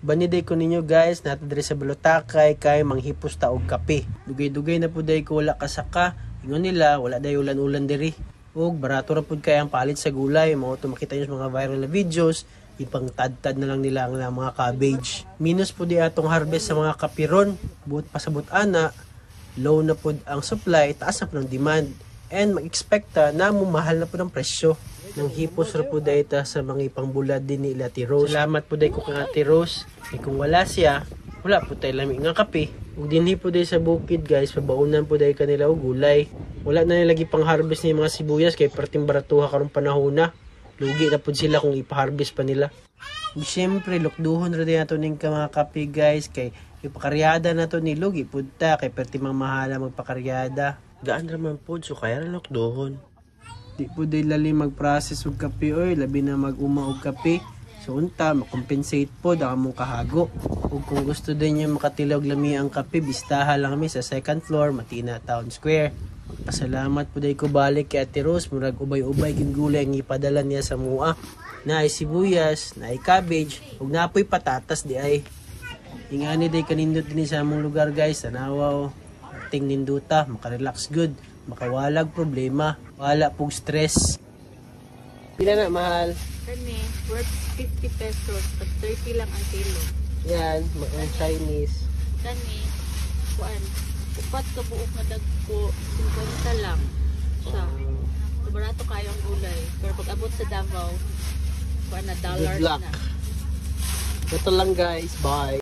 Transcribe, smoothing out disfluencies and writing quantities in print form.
Baniday ko ninyo guys, nato diri sa Balutakay kay manghipos ta og kape. Dugay-dugay na pud day ko wala kasaka. Ingon nila wala day ulan-ulan diri. Og barato ra pud kay ang palit sa gulay, mao to makita niyo sa mga viral na videos. Ipang tad-tad na lang nila ang mga cabbage. Minus po di atong harvest sa mga kapiron. Buot pasabot ana, low na po ang supply, taas na po ng demand. And mag-expecta na mahal na po ng presyo. Nang hipos ra po dahita sa mga ipangbulad din ni Ate Rose. Salamat po dahil ko kang Ate Rose. E kung wala siya, wala po tayo lamig nga kape. Ug dinhi po dahil sa bukid guys, pabaunan po dahil kanila og gulay. Wala na nilagi pang harvest ni mga sibuyas kay perting baratuha karong panahon na. Lugi na po sila kung ipa-harvest pa nila. Siyempre, lukduhon rin nato ning mga kape guys. Kay ipakaryada na to ni Lugi po ta. Kay perti mang mahala magpakaryada. Gaan raman po, so kaya rin lukduhon. Di po day lali mag-process og kape oy. Labi na mag-uma og kape. So unta, makompensate po. Daka mong kahago. Ug kung gusto din niya makatilog lami ang kape, bistaha lang kami sa 2nd floor, Matina Town Square. Pasalamat po dahil ko balik kay Ate Rose. Murag ubay-ubay king gulay ang ipadala niya sa mua. Naay sibuyas, naay cabbage, ug napoy patatas di ay. Ingani day kanindot din sa among lugar guys. Tanawa ting ninduta, makarelax good, makawalag problema, wala pog stress. Pila na mahal? Kani, worth 50 pesos, pag 30 lang ang kilo. Yan, mga Chinese. Kani, kuan, upat ka buok na dagko, 50 lang siya. So, barato kayo ang gulay. Pero pag abot sa Davao, kuan na dollars Good luck. na. Ito lang guys, bye.